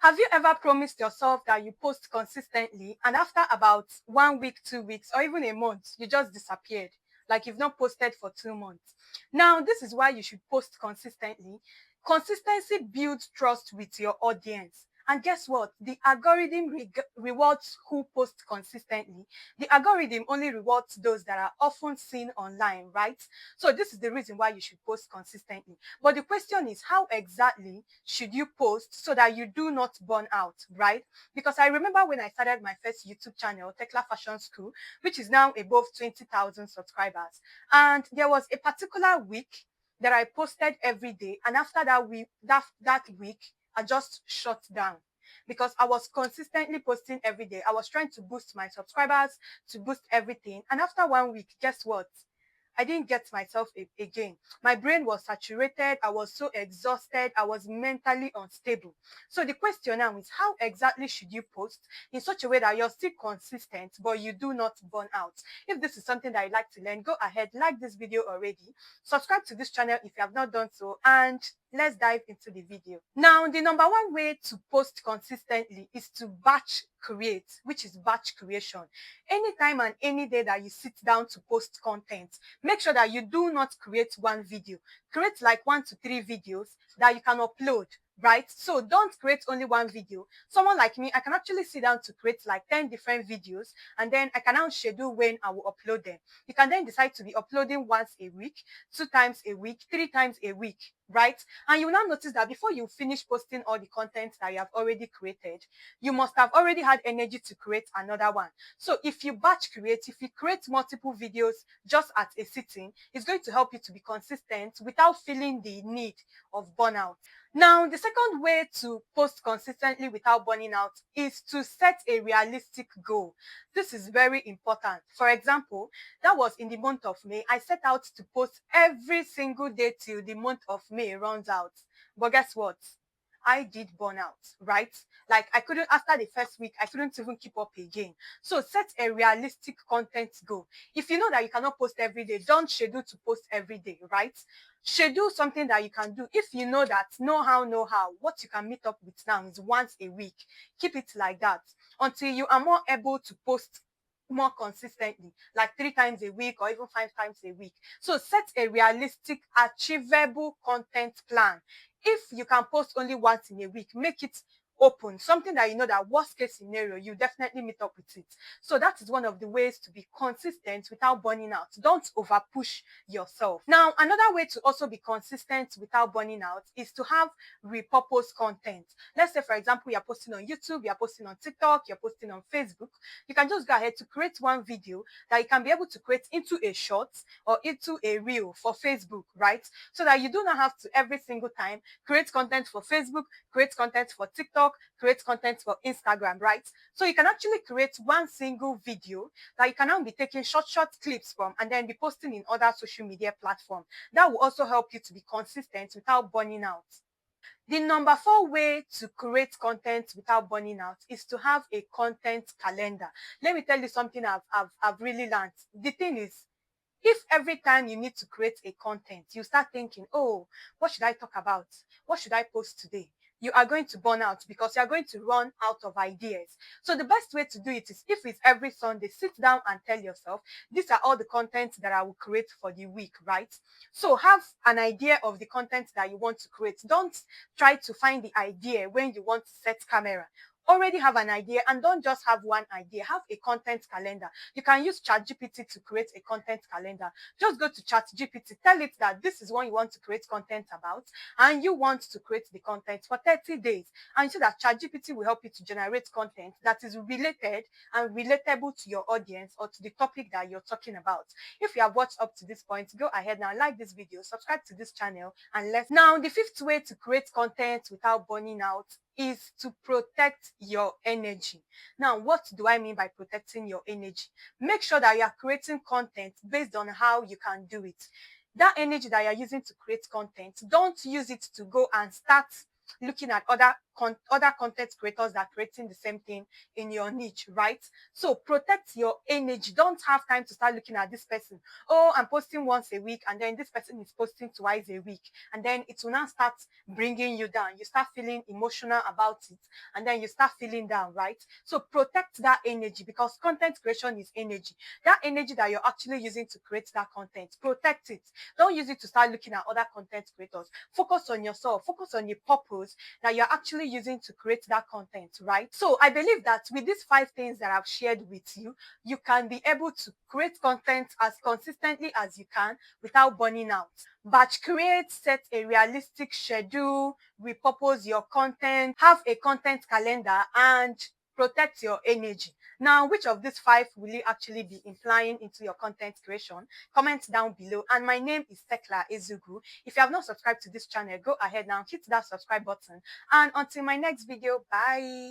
Have you ever promised yourself that you post consistently and after about 1 week, 2 weeks, or even a month, you just disappeared? Like you've not posted for 2 months. Now, this is why you should post consistently. Consistency builds trust with your audience. And guess what? The algorithm rewards who post consistently. The algorithm only rewards those that are often seen online, right? So, this is the reason why you should post consistently. But the question is, how exactly should you post so that you do not burn out, right? Because I remember when I started my first YouTube channel, Tekla Fashion School, which is now above 20,000 subscribers. And there was a particular week that I posted every day. And after that week, I just shut down because I was consistently posting every day. I was trying to boost my subscribers, to boost everything. And after 1 week, guess what? I didn't get myself again. My brain was saturated. I was so exhausted. I was mentally unstable. So the question now is, how exactly should you post in such a way that you're still consistent, but you do not burn out? If this is something that you'd like to learn, go ahead, like this video already, subscribe to this channel if you have not done so, and let's dive into the video. Now, the number one way to post consistently is to batch create, which is batch creation. Anytime and any day that you sit down to post content, make sure that you do not create one video. Create like 1 to 3 videos that you can upload, right? So don't create only one video. Someone like me, I can actually sit down to create like 10 different videos, and then I can now schedule when I will upload them. You can then decide to be uploading once a week, 2 times a week, 3 times a week, right? And you will now notice that before you finish posting all the content that you have already created, you must have already had energy to create another one. So if you batch create, if you create multiple videos just at a sitting, it's going to help you to be consistent without feeling the need of burnout. Now, the second way to post consistently without burning out is to set a realistic goal. This is very important. For example, that was in the month of May. I set out to post every single day till the month of May runs out. But guess what? I did burn out, right? Like I couldn't, after the first week, I couldn't even keep up again. So set a realistic content goal. If you know that you cannot post every day, don't schedule to post every day, right? Schedule something that you can do. If you know that know how, what you can meet up with now is once a week. Keep it like that until you are more able to post more consistently, like 3 times a week or even 5 times a week. So set a realistic, achievable content plan. If you can post only once in a week, make it open, something that you know that worst case scenario, you definitely meet up with it. So that is one of the ways to be consistent without burning out. Don't over push yourself. Now, another way to also be consistent without burning out is to have repurposed content. Let's say, for example, you're posting on YouTube, you're posting on TikTok, you're posting on Facebook. You can just go ahead to create one video that you can be able to create into a short or into a reel for Facebook, right? So that you do not have to every single time create content for Facebook, create content for TikTok, create content for Instagram, right? So you can actually create one single video that you can now be taking short clips from and then be posting in other social media platforms. That will also help you to be consistent without burning out. The number 4 way to create content without burning out is to have a content calendar. Let me tell you something I've really learned. The thing is, if every time you need to create a content, you start thinking, oh, what should I talk about? What should I post today? You are going to burn out because you are going to run out of ideas. So the best way to do it is, if it's every Sunday, sit down and tell yourself, these are all the content that I will create for the week, right? So have an idea of the content that you want to create. Don't try to find the idea when you want to set camera. Already have an idea, and don't just have one idea. Have a content calendar. You can use ChatGPT to create a content calendar. Just go to ChatGPT, tell it that this is what you want to create content about, and you want to create the content for 30 days. And you see that ChatGPT will help you to generate content that is related and relatable to your audience or to the topic that you're talking about. If you have watched up to this point, go ahead now, like this video, subscribe to this channel, and let's. Now, the 5th way to create content without burning out is to protect your energy. Now, what do I mean by protecting your energy? Make sure that you are creating content based on how you can do it. That energy that you're using to create content, don't use it to go and start looking at other other content creators that are creating the same thing in your niche, right? So protect your energy. Don't have time to start looking at this person. Oh, I'm posting once a week, and then this person is posting twice a week, and then it will now start bringing you down. You start feeling emotional about it, and then you start feeling down, right? So protect that energy, because content creation is energy. That energy that you're actually using to create that content, protect it. Don't use it to start looking at other content creators. Focus on yourself, focus on your purpose that you're actually using to create that content, right? So I believe that with these 5 things that I've shared with you, you can be able to create content as consistently as you can without burning out. Batch create, set a realistic schedule, repurpose your content, have a content calendar, and protect your energy. Now, which of these 5 will you actually be implying into your content creation? Comment down below. And my name is Tekla Ezugu. If you have not subscribed to this channel, go ahead now, hit that subscribe button. And until my next video, bye.